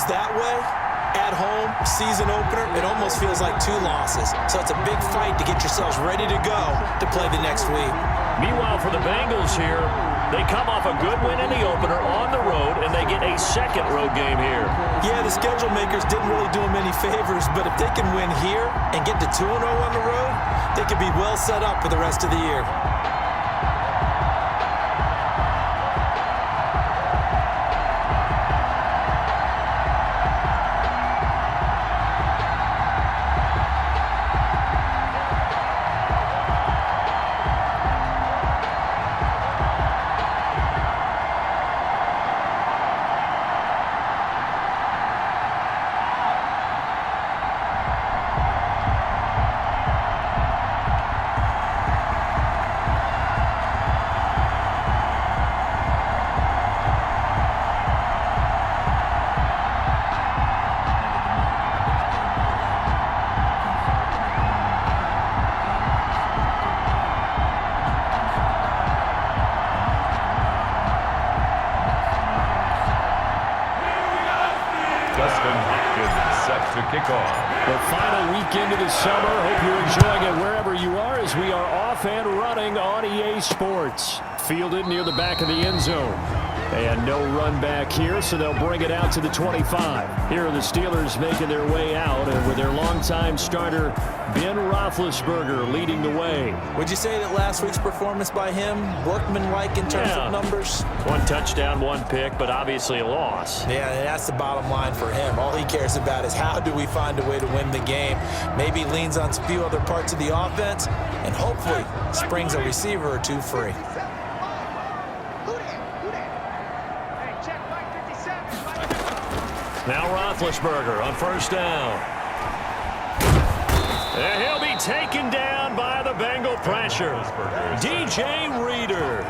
lose that way, at home, season opener, it almost feels like 2 losses. So it's a big fight to get yourselves ready to go to play the next week. Meanwhile, for the Bengals here, they come off a good win in the opener on the road, and they get a second road game here. Yeah, the schedule makers didn't really do them any favors, but if they can win here and get to 2-0 on the road, they could be well set up for the rest of the year. To kick off. The final weekend of the summer. Hope you're enjoying it wherever you are as we are off and running on EA Sports. Fielded near the back of the end zone. And no run back here, so they'll bring it out to the 25. Here are the Steelers making their way out, and with their longtime starter, Ben Roethlisberger, leading the way. Would you say that last week's performance by him, workmanlike in terms of numbers? 1 touchdown, 1 pick, but obviously a loss. Yeah, and that's the bottom line for him. All he cares about is how do we find a way to win the game. Maybe leans on a few other parts of the offense, and hopefully springs a receiver or 2 free. Now Roethlisberger on first down. And he'll be taken down by the Bengal pressure. DJ Reader.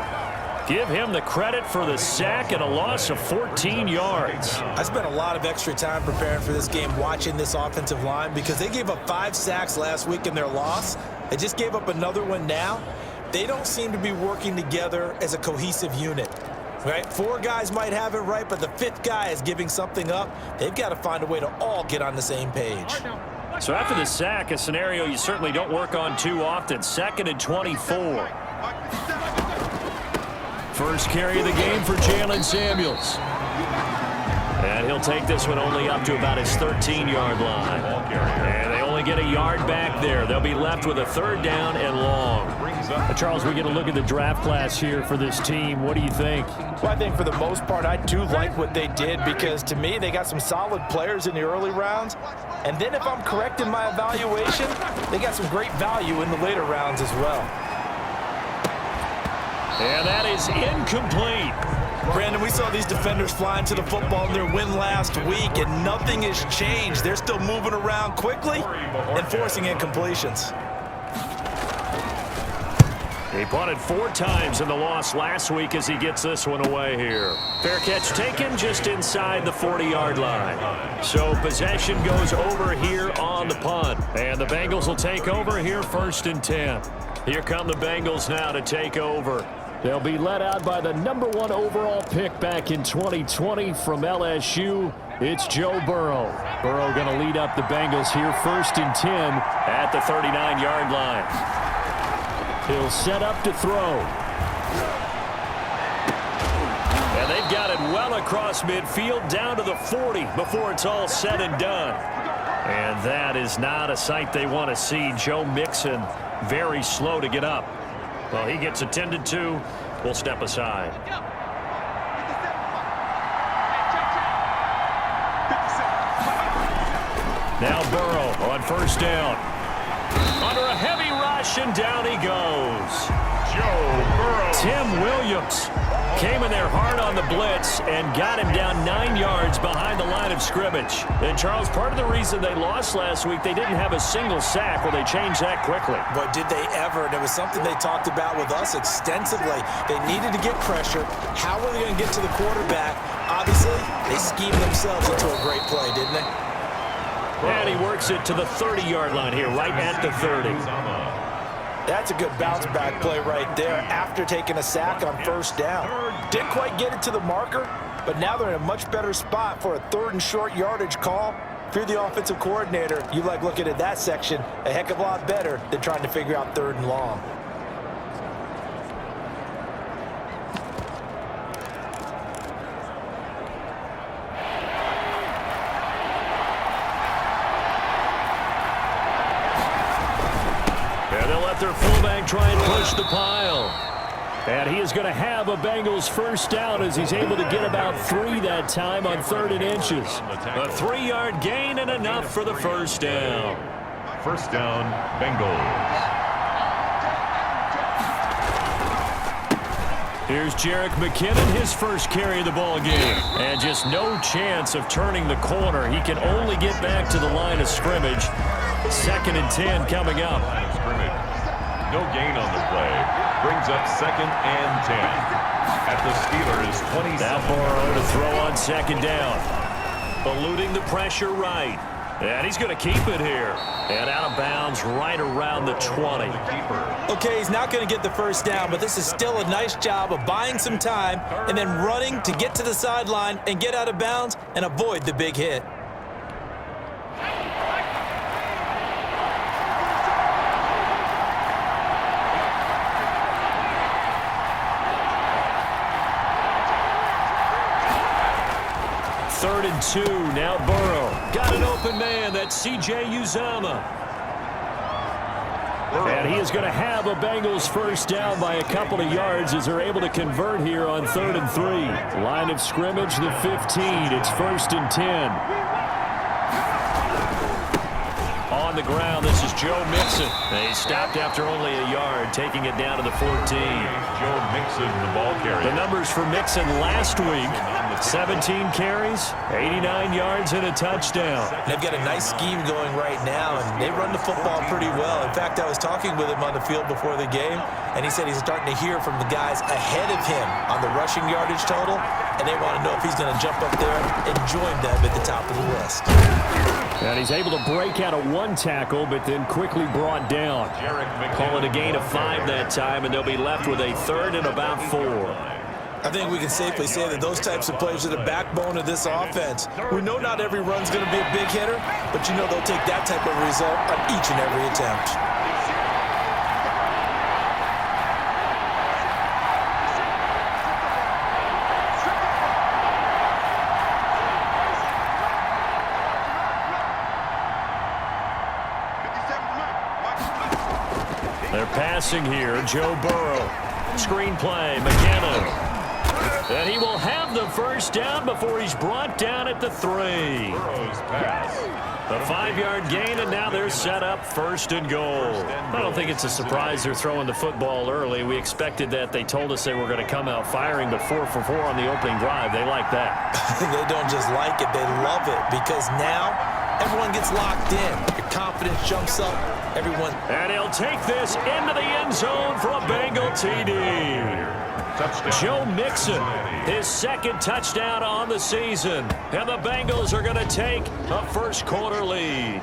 Give him the credit for the sack and a loss of 14 yards. I spent a lot of extra time preparing for this game watching this offensive line because they gave up 5 sacks last week in their loss. They just gave up another one now. They don't seem to be working together as a cohesive unit. Right? 4 guys might have it right, but the 5th guy is giving something up. They've got to find a way to all get on the same page. So after the sack, a scenario you certainly don't work on too often. 2nd and 24. First carry of the game for Jalen Samuels. And he'll take this one only up to about his 13-yard line. And they only get a yard back there. They'll be left with a 3rd down and long. Charles, we get a look at the draft class here for this team. What do you think? Well, I think for the most part, I do like what they did because, to me, they got some solid players in the early rounds. And then if I'm correct in my evaluation, they got some great value in the later rounds as well. And that is incomplete. Brandon, we saw these defenders flying to the football in their win last week, and nothing has changed. They're still moving around quickly and forcing incompletions. He punted 4 times in the loss last week as he gets this one away here. Fair catch taken just inside the 40-yard line. So possession goes over here on the punt. And the Bengals will take over here 1st and 10. Here come the Bengals now to take over. They'll be led out by the #1 overall pick back in 2020 from LSU. It's Joe Burrow. Burrow going to lead up the Bengals here 1st and 10 at the 39-yard line. He'll set up to throw. And they've got it well across midfield down to the 40 before it's all said and done. And that is not a sight they want to see. Joe Mixon very slow to get up. Well, he gets attended to. We'll step aside. Now Burrow on 1st down. Under a heavy rush, and down he goes. Joe Burrow. Tim Williams came in there hard on the blitz and got him down 9 yards behind the line of scrimmage. And, Charles, part of the reason they lost last week, they didn't have a single sack. Well, they changed that quickly. But did they ever? And it was something they talked about with us extensively. They needed to get pressure. How were they going to get to the quarterback? Obviously, they schemed themselves into a great play, didn't they? And he works it to the 30-yard line here, right at the 30. That's a good bounce-back play right there after taking a sack on 1st down. Didn't quite get it to the marker, but now they're in a much better spot for a 3rd and short yardage call. If you're the offensive coordinator, you like looking at that section a heck of a lot better than trying to figure out 3rd and long. And they'll let their fullback try and push the pile. And he is going to have a Bengals first down as he's able to get about 3 that time on 3rd and inches. A 3-yard gain and enough for the first down. First down, Bengals. Here's Jerick McKinnon, his first carry of the ball game. And just no chance of turning the corner. He can only get back to the line of scrimmage. 2nd and 10 coming up. Line of scrimmage. No gain on the play. Brings up 2nd and 10. At the Steelers' 27. Now Burrow to throw on 2nd down. Eluding the pressure right. And he's going to keep it here. And out of bounds right around the 20. Okay, he's not going to get the first down, but this is still a nice job of buying some time and then running to get to the sideline and get out of bounds and avoid the big hit. Third and 2, now Burrow. Got an open man, that's C.J. Uzomah. And he is going to have a Bengals first down by a couple of yards as they're able to convert here on 3rd and 3. Line of scrimmage, the 15. It's 1st and 10. On the ground, this is Joe Mixon. He stopped after only a yard, taking it down to the 14. Joe Mixon, the ball carrier. The numbers for Mixon last week, 17 carries, 89 yards, and a touchdown. They've got a nice scheme going right now, and they run the football pretty well. In fact, I was talking with him on the field before the game, and he said he's starting to hear from the guys ahead of him on the rushing yardage total, and they want to know if he's going to jump up there and join them at the top of the list. And he's able to break out of 1 tackle, but then quickly brought down. Call it a gain of 5 that time, and they'll be left with a 3rd and about 4. I think we can safely say that those types of plays are the backbone of this offense. We know not every run's going to be a big hitter, but you know they'll take that type of result on each and every attempt. They're passing here, Joe Burrow. Screenplay, McKinnon. And he will have the first down before he's brought down at the 3. Burrow's pass. The 5-yard gain, and now they're set up 1st and goal. I don't think it's a surprise they're throwing the football early. We expected that. They told us they were going to come out firing, but 4 for 4 on the opening drive. They like that. They don't just like it, they love it, because now everyone gets locked in. Your confidence jumps up. Everyone. And he'll take this into the end zone for a Bengal TD. Touchdown. Joe Mixon, his 2nd touchdown on the season. And the Bengals are going to take a first-quarter lead.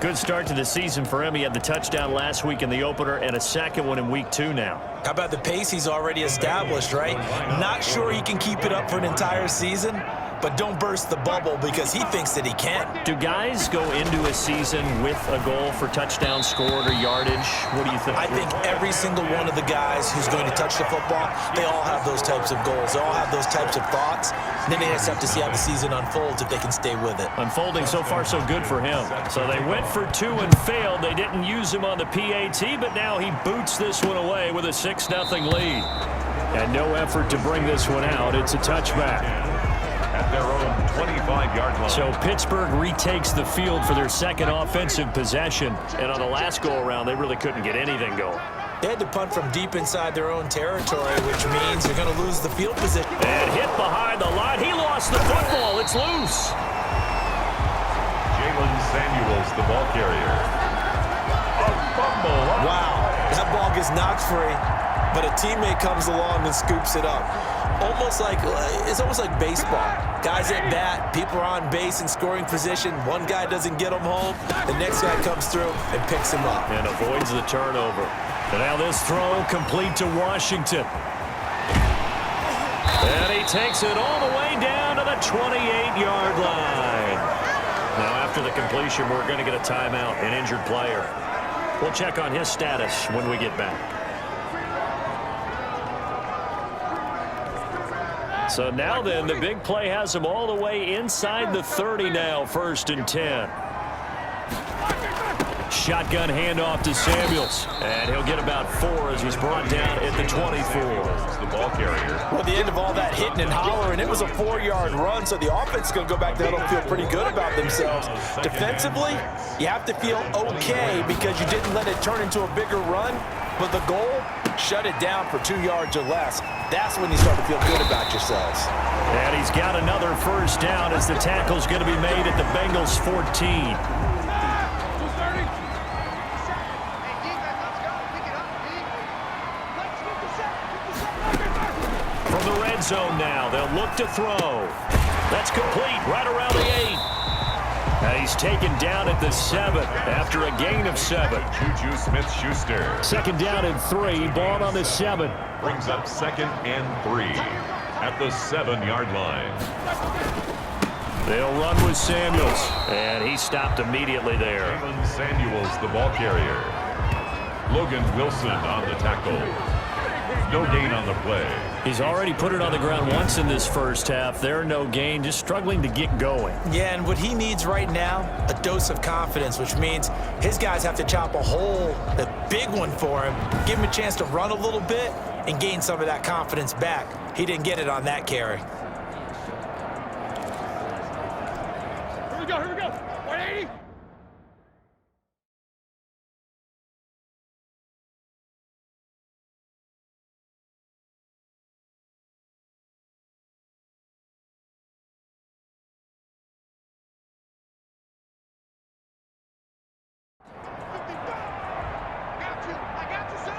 Good start to the season for him. He had the touchdown last week in the opener and a 2nd one in week 2 now. How about the pace he's already established, right? Not sure he can keep it up for an entire season, but don't burst the bubble because he thinks that he can. Do guys go into a season with a goal for touchdown scored or yardage? What do you think? I think every single one of the guys who's going to touch the football, they all have those types of goals. They all have those types of thoughts. And then they just have to see how the season unfolds if they can stay with it. Unfolding so far so good for him. So they went for 2 and failed. They didn't use him on the PAT, but now he boots this one away with a 6-0 lead. And no effort to bring this one out. It's a touchback. At their own 25-yard line. So Pittsburgh retakes the field for their 2nd offensive possession. And on the last go-around, they really couldn't get anything going. They had to punt from deep inside their own territory, which means they're going to lose the field position. And hit behind the line. He lost the football. It's loose. Jalen Samuels, the ball carrier. A fumble. Wow, that ball gets knocked free, but a teammate comes along and scoops it up. It's almost like baseball. Guys at bat, people are on base in scoring position. One guy doesn't get him home. The next guy comes through and picks him up. And avoids the turnover. And now this throw complete to Washington. And he takes it all the way down to the 28-yard line. Now, after the completion, we're going to get a timeout, an injured player. We'll check on his status when we get back. So now then, the big play has him all the way inside the 30 now, 1st and 10. Shotgun handoff to Samuels. And he'll get about 4 as he's brought down at the 24. The ball carrier. Well, the end of all that hitting and hollering, it was a 4-yard run, so the offense is going to go back there and feel pretty good about themselves. Defensively, you have to feel okay because you didn't let it turn into a bigger run, but the goal, shut it down for 2 yards or less. That's when you start to feel good about yourselves. And he's got another 1st down as the tackle's going to be made at the Bengals 14. Zone now. They'll look to throw. That's complete right around the 8. And he's taken down at the 7 after a gain of 7. Juju Smith-Schuster. 2nd down and 3. Ball on the 7. Brings up 2nd and 3 at the 7-yard line. They'll run with Samuels. And he stopped immediately there. Jalen Samuels, the ball carrier. Logan Wilson on the tackle. No gain on the play. He's already put it on the ground once in this 1st half. There, no gain, just struggling to get going. Yeah, and what he needs right now, a dose of confidence, which means his guys have to chop a hole, a big one for him, give him a chance to run a little bit and gain some of that confidence back. He didn't get it on that carry. Here we go. 180. I got you, son.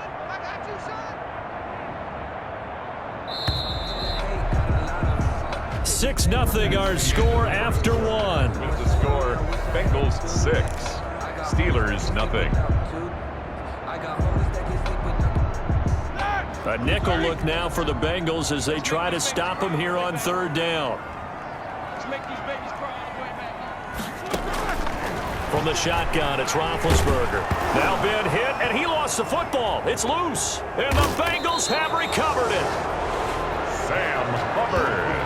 6-0 our score after 1. With the score, Bengals 6, Steelers nothing. A nickel look now for the Bengals as they try to stop him here on 3rd down. From the shotgun, it's Roethlisberger. Now Ben hit, and he lost the football. It's loose, and the Bengals have recovered it. Sam Hubbard.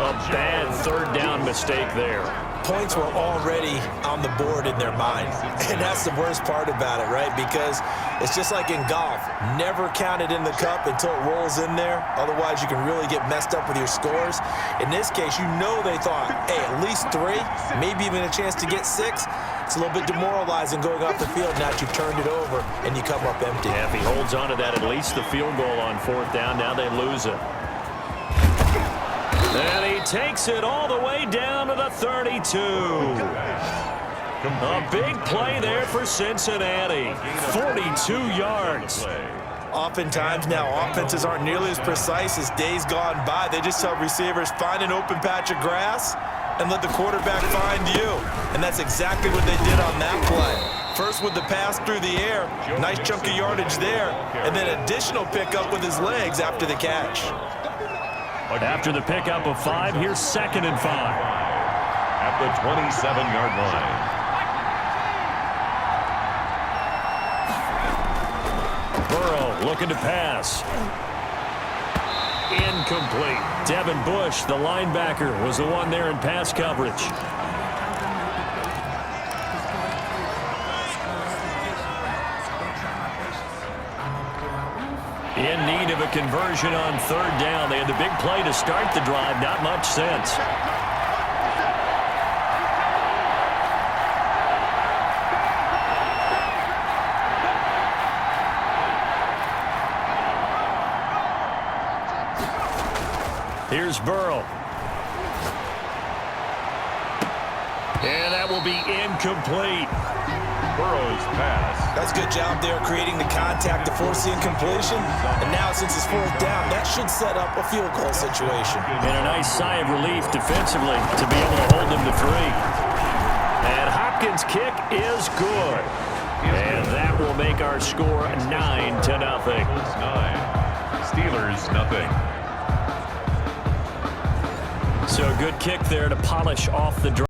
A bad 3rd down mistake there. Points were already on the board in their mind. And that's the worst part about it, right? Because it's just like in golf. Never count it in the cup until it rolls in there. Otherwise, you can really get messed up with your scores. In this case, you know they thought, hey, at least 3, maybe even a chance to get 6. It's a little bit demoralizing going off the field now that you've turned it over and you come up empty. Yeah, if he holds on to that, at least the field goal on 4th down. Now they lose it. And he takes it all the way down to the 32. A big play there for Cincinnati. 42 yards. Oftentimes now, offenses aren't nearly as precise as days gone by. They just tell receivers, find an open patch of grass and let the quarterback find you. And that's exactly what they did on that play. First with the pass through the air, nice chunk of yardage there, and then additional pickup with his legs after the catch. After the pickup of 5, here's 2nd and 5. At the 27-yard line. Burrow looking to pass. Incomplete. Devin Bush, the linebacker, was the one there in pass coverage. In need of a conversion on 3rd down. They had the big play to start the drive. Not much sense. Here's Burrow. And that will be incomplete. Burrow's pass. That's a good job there creating the contact to force the incompletion. And now since it's 4th down, that should set up a field goal situation. And a nice sigh of relief defensively to be able to hold them to 3. And Hopkins' kick is good. And that will make our score 9-0. Steelers nothing. So good kick there to polish off the drive.